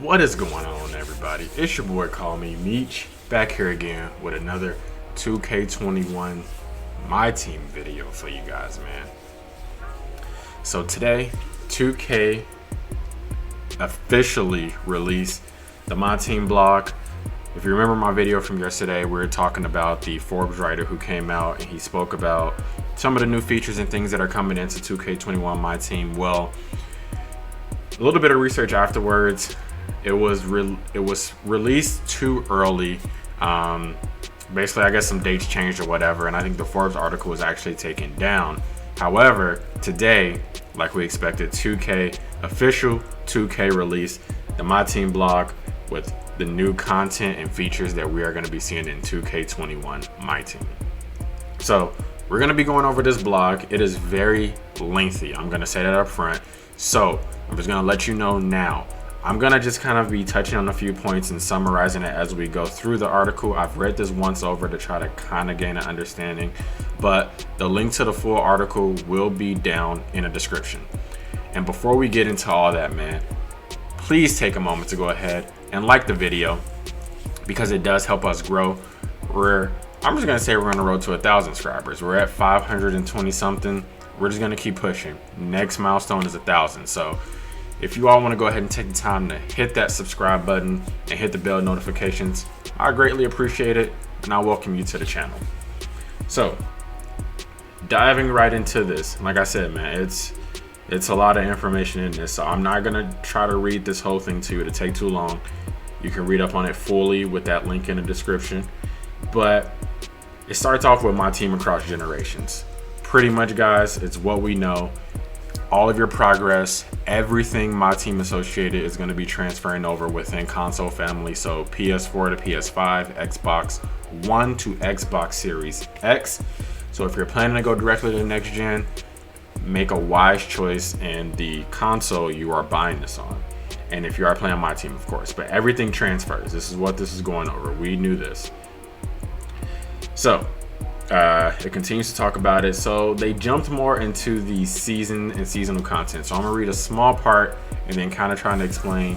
What is going on, everybody? It's your boy, Call Me Meech, back here again with another 2K21 Myteam video for you guys, man. So today, 2K officially released the Myteam blog. If you remember my video from yesterday, we were talking about the Forbes writer who came out and he spoke about some of the new features and things that are coming into 2K21 Myteam. Well, a little bit of research afterwards. It was released too early. Basically, I guess some dates changed or whatever, and I think the Forbes article was actually taken down. However, today, like we expected, 2K official 2K release the Myteam blog with the new content and features that we are going to be seeing in 2K21 Myteam. So we're going to be going over this blog. It is very lengthy. I'm going to say that up front. So I'm just going to let you know now. I'm going to just kind of be touching on a few points and summarizing it as we go through the article. I've read this once over to try to kind of gain an understanding, but the link to the full article will be down in the description. And before we get into all that, man, please take a moment to go ahead and like the video because it does help us grow. I'm just going to say we're on the road to 1,000 subscribers. We're at 520 something. We're just going to keep pushing. Next milestone is 1,000. So if you all want to go ahead and take the time to hit that subscribe button and hit the bell notifications, I greatly appreciate it, and I welcome you to the channel. So, diving right into this, like I said, man, it's a lot of information in this, so I'm not gonna try to read this whole thing to you. It'll take too long. You can read up on it fully with that link in the description. But it starts off with Myteam across generations. Pretty much, guys, it's what we know. All of your progress, everything Myteam associated is going to be transferring over within console family. So PS4 to PS5, Xbox One to Xbox Series X. So if you're planning to go directly to the next gen, make a wise choice in the console you are buying this on. And if you are playing Myteam, of course, but everything transfers. This is what this is going over. We knew this. So it continues to talk about it. So they jumped more into the season and seasonal content. So I'm gonna read a small part and then kind of trying to explain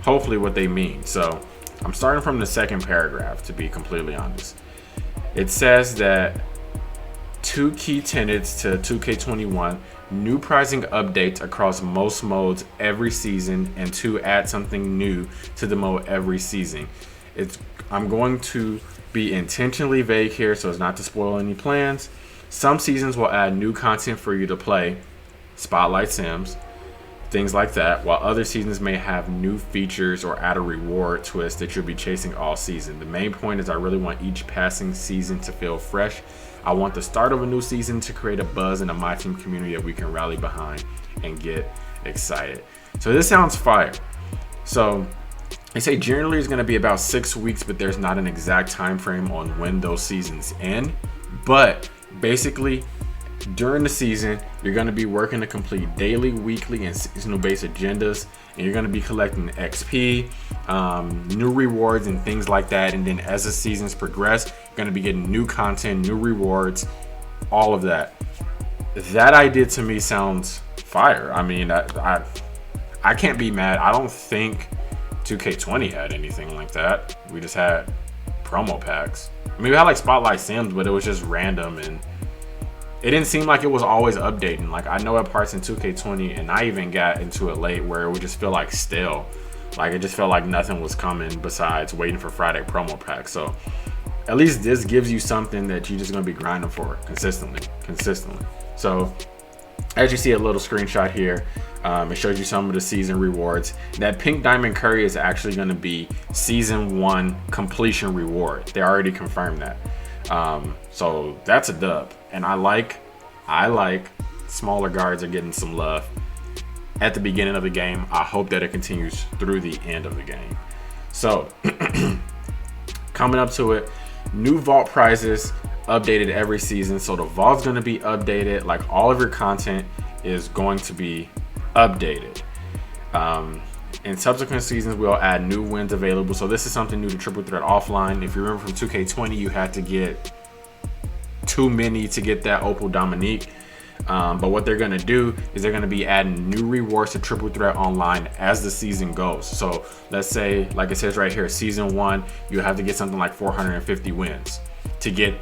hopefully what they mean. So I'm starting from the second paragraph, to be completely honest. It says that two key tenets to 2K21, new pricing updates across most modes every season, and to add something new to the mode every season. I'm going to be intentionally vague here so as not to spoil any plans. Some seasons will add new content for you to play, spotlight sims, things like that, while other seasons may have new features or add a reward twist that you'll be chasing all season. The main point is I really want each passing season to feel fresh. I want the start of a new season to create a buzz in a Myteam community that we can rally behind and get excited. So this sounds fire. So they say generally it's going to be about 6 weeks, but there's not an exact time frame on when those seasons end. But basically, during the season, you're going to be working to complete daily, weekly, and seasonal based agendas, and you're going to be collecting XP, new rewards, and things like that. And then as the seasons progress, you're going to be getting new content, new rewards, all of that. That idea to me sounds fire. I mean, I can't be mad. I don't think 2K20 had anything like that. We just had promo packs. I mean, we had like Spotlight Sims, but it was just random and it didn't seem like it was always updating. Like I know at parts in 2K20, and I even got into it late where it would just feel like stale. Like it just felt like nothing was coming besides waiting for Friday promo packs. So at least this gives you something that you're just gonna be grinding for consistently. So as you see a little screenshot here, it shows you some of the season rewards. That pink diamond curry is actually going to be season 1 completion reward. They already confirmed that. So that's a dub. And I like smaller guards are getting some love at the beginning of the game. I hope that it continues through the end of the game. So coming up to it, new vault prizes updated every season. So the vault's going to be updated. Like all of your content is going to be updated. In subsequent seasons, we'll add new wins available. So this is something new to Triple Threat Offline. If you remember from 2K20, you had to get too many to get that Opal Dominique. But what they're gonna do is they're gonna be adding new rewards to Triple Threat Online as the season goes. So let's say, like it says right here, season 1, you have to get something like 450 wins to get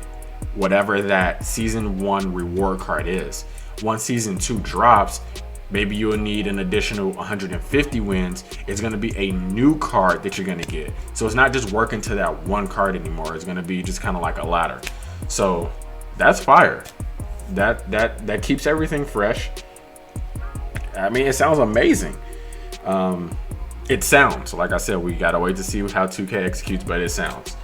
whatever that season 1 reward card is. Once season 2 drops, maybe you'll need an additional 150 wins. It's going to be a new card that you're going to get. So it's not just working to that one card anymore. It's going to be just kind of like a ladder. So that's fire. That keeps everything fresh. I mean, it sounds amazing. It sounds, like I said, we got to wait to see how 2K executes, but it sounds.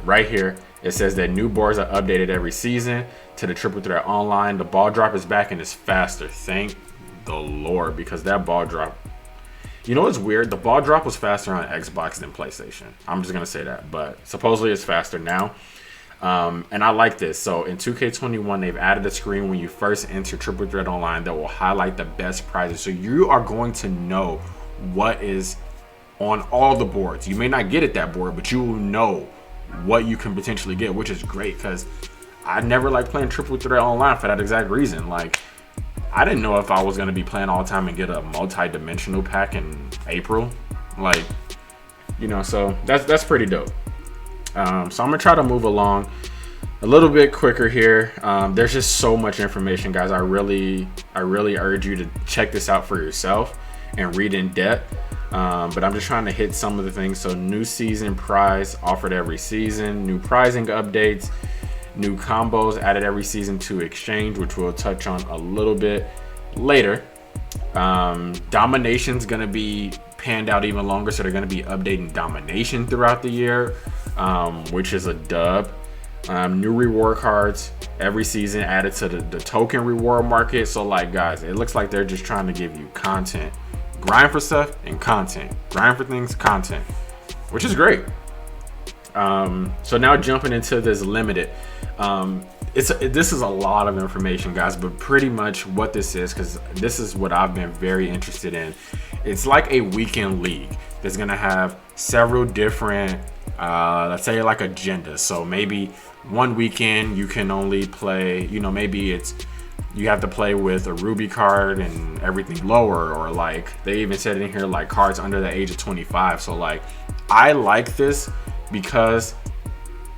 Right here, it says that new boards are updated every season to the Triple Threat Online. The ball drop is back and it's faster. Thank the Lord, because that ball drop, you know what's weird? The ball drop was faster on Xbox than PlayStation. I'm just gonna say that, but supposedly it's faster now. And I like this. So in 2K21, they've added a screen when you first enter Triple Threat Online that will highlight the best prizes. So you are going to know what is on all the boards. You may not get it that board, but you will know what you can potentially get, which is great, because I never like playing Triple Threat Online for that exact reason. Like, I didn't know if I was going to be playing all the time and get a multi-dimensional pack in April. Like, you know, so that's pretty dope. So I'm going to try to move along a little bit quicker here. There's just so much information, guys. I really urge you to check this out for yourself and read in depth. But I'm just trying to hit some of the things. So new season prize offered every season, new prizing updates, new combos added every season to exchange, which we'll touch on a little bit later. Domination's gonna be panned out even longer, so they're gonna be updating domination throughout the year, which is a dub. New reward cards every season added to the token reward market. So like, guys, it looks like they're just trying to give you content. Grind for stuff and content. Grind for things, content, which is great. So now jumping into this limited, this is a lot of information, guys, but pretty much what this is, because this is what I've been very interested in. It's like a weekend league that's gonna have several different, let's say like agendas. So maybe one weekend you can only play, you know, maybe it's you have to play with a Ruby card and everything lower, or like they even said in here like cards under the age of 25. So like, I like this because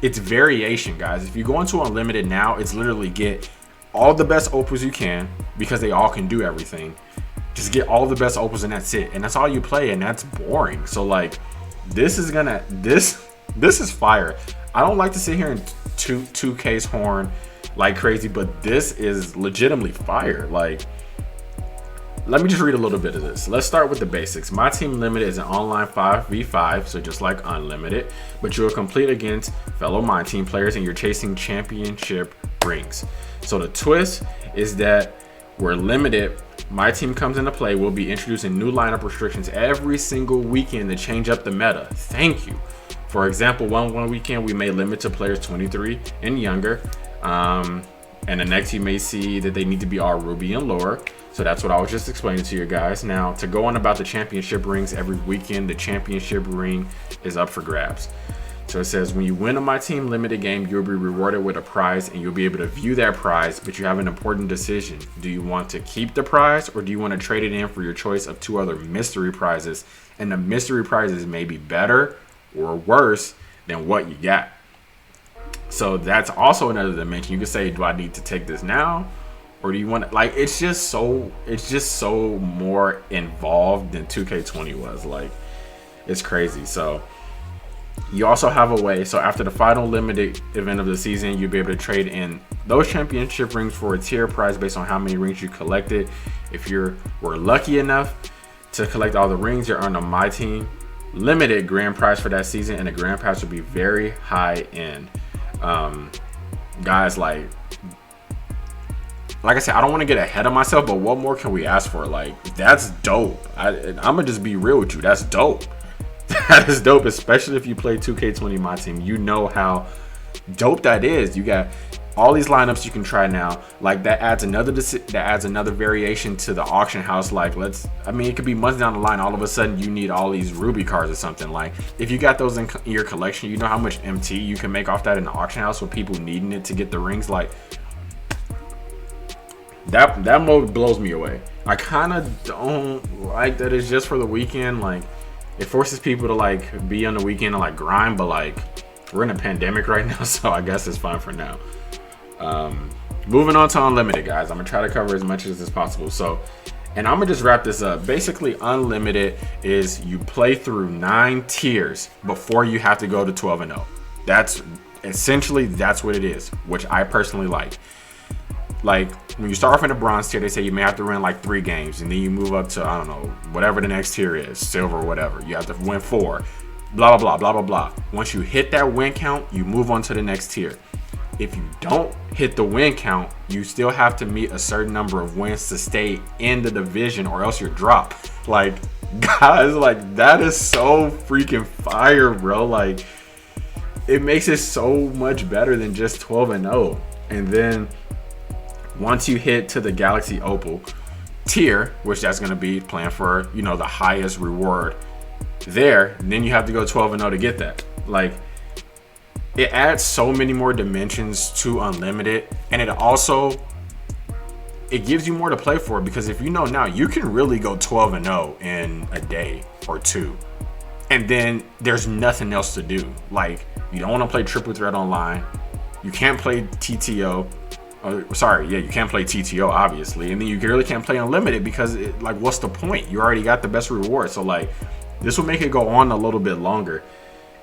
it's variation, guys. If you go into unlimited now, it's literally get all the best opals you can, because they all can do everything. Just get all the best opals and that's it, and that's all you play, and that's boring. So like, this is fire. I don't like to sit here and 2K's horn like crazy, but this is legitimately fire. Like, let me just read a little bit of this. Let's start with the basics. Myteam Limited is an online 5v5, so just like Unlimited, but you'll compete against fellow Myteam players and you're chasing championship rings. So the twist is that we're limited. Myteam comes into play. We'll be introducing new lineup restrictions every single weekend to change up the meta. Thank you. For example, one weekend we may limit to players 23 and younger. And the next you may see that they need to be all Ruby and lower. So that's what I was just explaining to you guys. Now, to go on about the championship rings, every weekend the championship ring is up for grabs. So it says when you win a Myteam limited game, you'll be rewarded with a prize and you'll be able to view that prize, but you have an important decision. Do you want to keep the prize, or do you want to trade it in for your choice of 2 other mystery prizes? And the mystery prizes may be better or worse than what you got. So that's also another dimension. You can say, do I need to take this now, or do you want to, like, it's just so more involved than 2K20 was. Like, it's crazy. So you also have a way, so after the final limited event of the season, you'll be able to trade in those championship rings for a tier prize based on how many rings you collected. If you were lucky enough to collect all the rings, you're on a Myteam limited grand prize for that season, and the grand prize will be very high end. Guys, like I said, I don't want to get ahead of myself, but what more can we ask for? Like, that's dope. I'm gonna just be real with you. That's dope. That is dope, especially if you play 2K20 Myteam. You know how dope that is. You got all these lineups you can try now. Like, that adds another variation to the auction house. Like, I mean, it could be months down the line, all of a sudden you need all these Ruby cards or something. Like, if you got those in your collection, you know how much MT you can make off that in the auction house with people needing it to get the rings. Like, That mode blows me away. I kind of don't like that it's just for the weekend. Like, it forces people to like be on the weekend and like grind, but like we're in a pandemic right now, so I guess it's fine for now. Moving on to unlimited, guys. I'm gonna try to cover as much as possible. So, and I'm gonna just wrap this up. Basically, unlimited is you play through 9 tiers before you have to go to 12 and 0. That's essentially that's what it is, which I personally like. Like, when you start off in the bronze tier, they say you may have to win like 3 games, and then you move up to, I don't know, whatever the next tier is, silver or whatever. You have to win 4, blah, blah, blah, blah, blah, blah. Once you hit that win count, you move on to the next tier. If you don't hit the win count, you still have to meet a certain number of wins to stay in the division, or else you're dropped. Like, guys, like, that is so freaking fire, bro. Like, it makes it so much better than just 12 and 0. And then once you hit to the Galaxy Opal tier, which that's going to be playing for, you know, the highest reward there, then you have to go 12 and 0 to get that. Like, it adds so many more dimensions to unlimited, and it gives you more to play for, because if you know now, you can really go 12 and 0 in a day or 2, and then there's nothing else to do. Like, you don't want to play triple threat online, you can't play TTO. You can't play TTO, obviously, and then you really can't play unlimited because like, what's the point? You already got the best reward. So like, this will make it go on a little bit longer,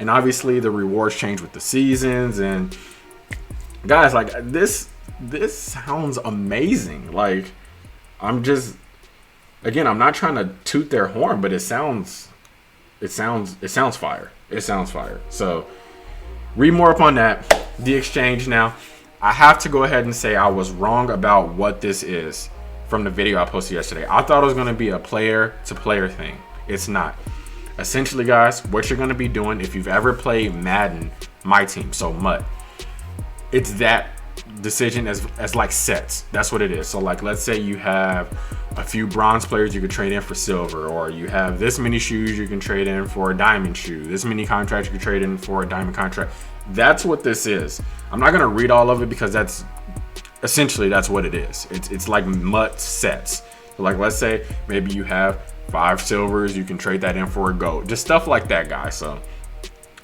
and obviously the rewards change with the seasons. And guys, like, this sounds amazing. Like, I'm not trying to toot their horn, but it sounds fire. It sounds fire. So read more up on that. The exchange now. I have to go ahead and say I was wrong about what this is from the video I posted yesterday. I thought it was going to be a player-to-player thing. It's not. Essentially, guys, what you're going to be doing, if you've ever played Madden, Myteam, so MUT, it's that decision as like sets. That's what it is. So like, let's say you have a few bronze players you could trade in for silver, or you have this many shoes you can trade in for a diamond shoe, this many contracts you can trade in for a diamond contract. That's what this is. I'm not gonna read all of it because that's what it is. It's like MUT sets. So like, let's say maybe you have 5 silvers, you can trade that in for a gold, just stuff like that, guys. So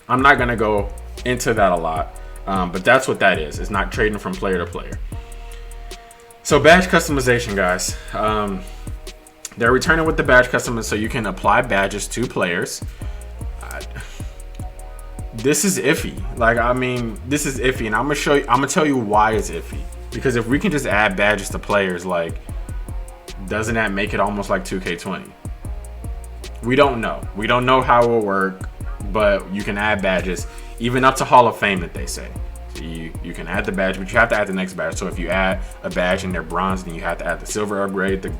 I'm not gonna go into that a lot, but that's what that is. It's not trading from player to player. So badge customization, guys. They're returning with the badge customization, so you can apply badges to players. This is iffy. Like, I mean, this is iffy, and I'm gonna tell you why it's iffy. Because if we can just add badges to players, like, doesn't that make it almost like 2K20? We don't know. We don't know how it will work, but you can add badges, even up to Hall of Fame, that they say. So you can add the badge, but you have to add the next badge. So if you add a badge and they're bronze, then you have to add the silver upgrade, the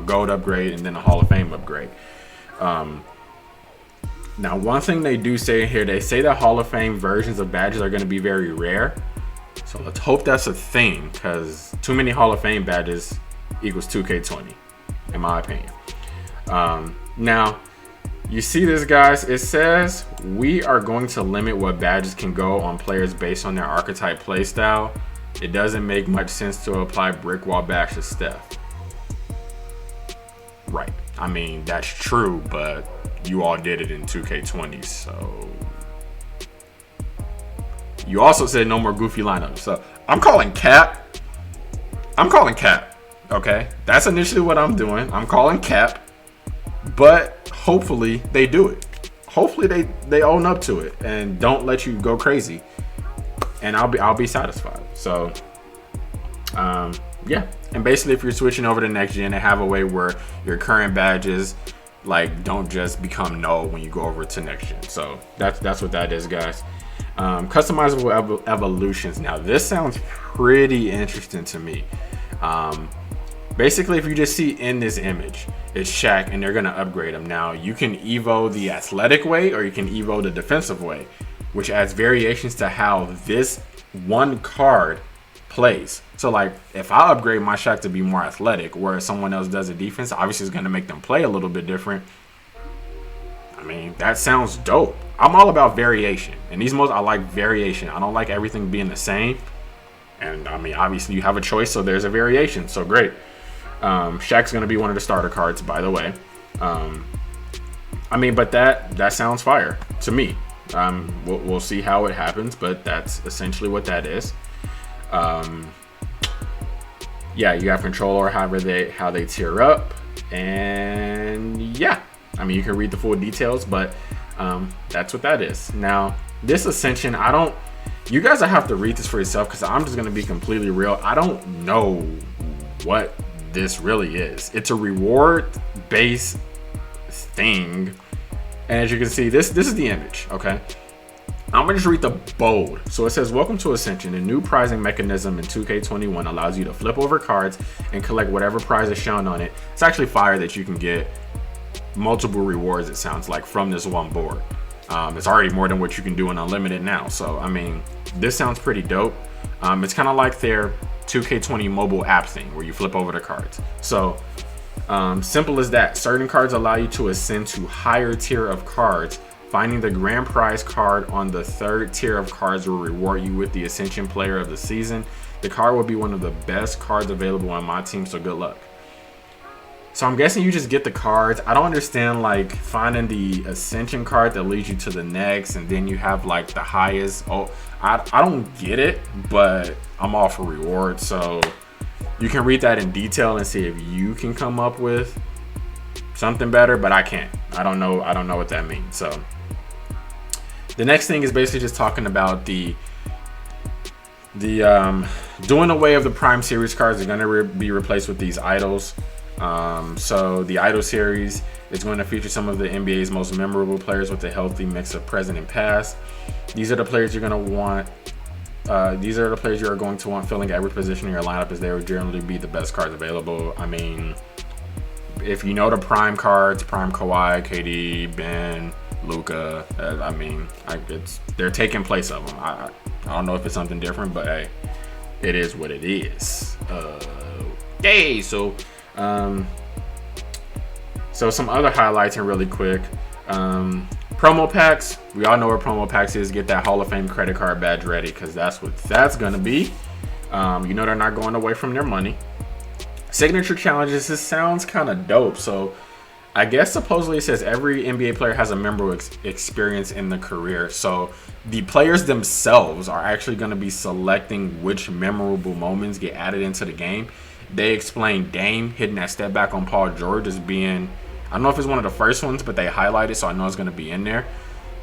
gold upgrade, and then the Hall of Fame upgrade. Now, one thing they do say here, they say that Hall of Fame versions of badges are going to be very rare. So let's hope that's a thing, because too many Hall of Fame badges equals 2K20, in my opinion. Now, you see this, guys? It says we are going to limit what badges can go on players based on their archetype playstyle. It doesn't make much sense to apply brick wall bash to Steph. Right. I mean, that's true, but you all did it in 2K20, so. You also said no more goofy lineups. So I'm calling cap. Okay, that's initially what I'm doing. I'm calling cap, but hopefully they do it. Hopefully they own up to it and don't let you go crazy, and I'll be satisfied. So yeah, and basically if you're switching over to next gen, they have a way where your current badges like don't just become null when you go over to next gen. So that's what that is, guys. Customizable evolutions. Now this sounds pretty interesting to me. Basically, if you just see in this image, it's Shaq, and they're gonna upgrade him. Now you can evo the athletic way, or you can evo the defensive way, which adds variations to how this one card plays. So like, if I upgrade my Shaq to be more athletic, whereas someone else does a defense, obviously it's gonna make them play a little bit different. I mean, that sounds dope. I'm all about variation, and these modes, I like variation. I don't like everything being the same. And I mean, obviously you have a choice, so there's a variation. So great. Shaq's going to be one of the starter cards, by the way. I mean, but that sounds fire to me. We'll see how it happens, but that's essentially what that is. Yeah, you have control over how they tier up, and yeah, I mean, you can read the full details, but that's what that is. Now, this Ascension, you guys will have to read this for yourself, because I'm just gonna be completely real. I don't know what this really is. It's a reward-based thing, and as you can see, this is the image. Okay, I'm gonna just read the bold. So it says, welcome to Ascension. A new prizing mechanism in 2K21 allows you to flip over cards and collect whatever prize is shown on it. It's actually fire that you can get multiple rewards, it sounds like, from this one board. It's already more than what you can do in Unlimited now. So, I mean, this sounds pretty dope. It's kind of like their 2K20 mobile app thing where you flip over the cards. So, simple as that. Certain cards allow you to ascend to higher tier of cards. Finding the grand prize card on the third tier of cards will reward you with the Ascension Player of the Season. The card will be one of the best cards available on Myteam, so good luck. So I'm guessing you just get the cards. I don't understand, like, finding the Ascension card that leads you to the next, and then you have, like, the highest. Oh, I don't get it, but I'm all for rewards. So you can read that in detail and see if you can come up with something better, but I can't. I don't know what that means. So the next thing is basically just talking about the doing away of the Prime Series cards. They're going to be replaced with these idols. So the idol series is going to feature some of the NBA's most memorable players with a healthy mix of present and past. These are the players you're going to want. These are the players you are going to want filling every position in your lineup, as they will generally be the best cards available. I mean, if you know the Prime cards, Prime Kawhi, KD, Ben, Luka, I mean, they're taking place of them. I don't know if it's something different, but hey, it is what it is. Okay, so some other highlights and really quick. Promo packs. We all know what promo packs is. Get that Hall of Fame credit card badge ready, because that's what that's gonna be. You know they're not going away from their money. Signature challenges. This sounds kind of dope. So I guess supposedly it says every NBA player has a memorable experience in the career. So the players themselves are actually going to be selecting which memorable moments get added into the game. They explain Dame hitting that step back on Paul George as being, I don't know if it's one of the first ones, but they highlight it, so I know it's going to be in there.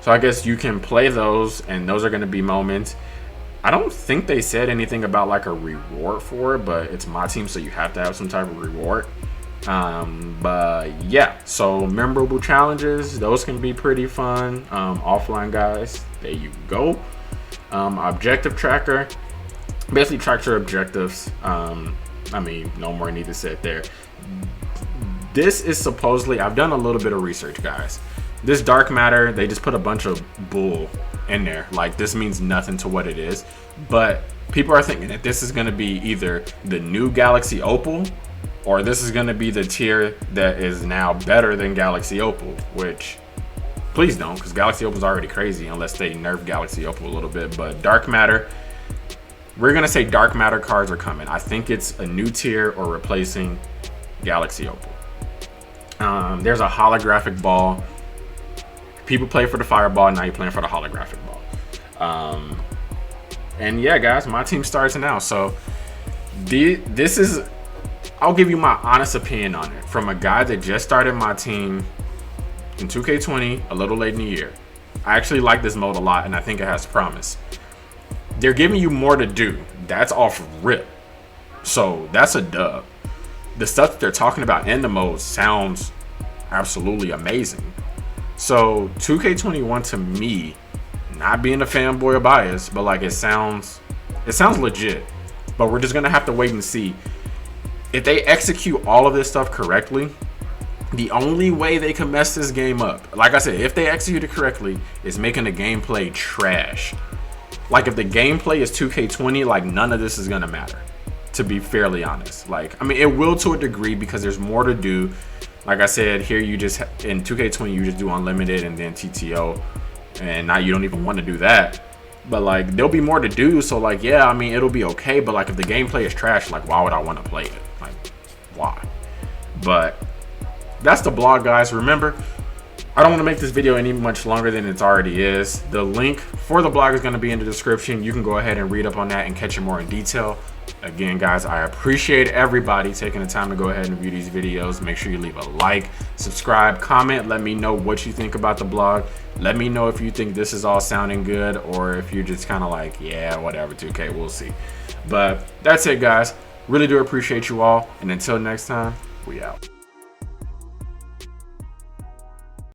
So I guess you can play those, and those are going to be moments. I don't think they said anything about like a reward for it, but it's Myteam, so you have to have some type of reward. But yeah, so memorable challenges, those can be pretty fun. Offline guys, there you go. Objective tracker, basically track your objectives. I mean, no more need to sit there. This is supposedly, I've done a little bit of research, guys. This dark matter, they just put a bunch of bull in there. Like, this means nothing to what it is, but people are thinking that this is going to be either the new Galaxy Opal, or this is going to be the tier that is now better than Galaxy Opal, which please don't, because Galaxy Opal is already crazy unless they nerf Galaxy Opal a little bit. But dark matter, we're going to say dark matter cards are coming. I think it's a new tier or replacing Galaxy Opal. There's a holographic ball. People play for the fireball, now you're playing for the holographic ball. And yeah, guys, my team starts now. So this is, I'll give you my honest opinion on it from a guy that just started my team in 2K20 a little late in the year. I actually like this mode a lot, and I think it has promise. They're giving you more to do. That's off rip. So that's a dub. The stuff that they're talking about in the mode sounds absolutely amazing. So 2K21 to me, not being a fanboy or biased, but like it sounds legit. But we're just gonna have to wait and see. If they execute all of this stuff correctly, the only way they can mess this game up, like I said, if they execute it correctly, is making the gameplay trash. Like if the gameplay is 2K20, like none of this is gonna matter, to be fairly honest. Like, I mean, it will to a degree because there's more to do. Like I said, here you just, in 2K20, you just do unlimited and then TTO, and now you don't even want to do that. but like there'll be more to do. So like, yeah, I mean, it'll be okay. But like if the gameplay is trash, like why would I want to play it? Like why? But that's the blog, guys. Remember, I don't want to make this video any much longer than it already is. The link for the blog is going to be in the description. You can go ahead and read up on that and catch it more in detail. Again, guys, I appreciate everybody taking the time to go ahead and view these videos. Make sure you leave a like, subscribe, comment. Let me know what you think about the blog. Let me know if you think this is all sounding good, or if you're just kind of like, yeah, whatever, 2K, we'll see. But that's it, guys. Really do appreciate you all. And until next time, we out.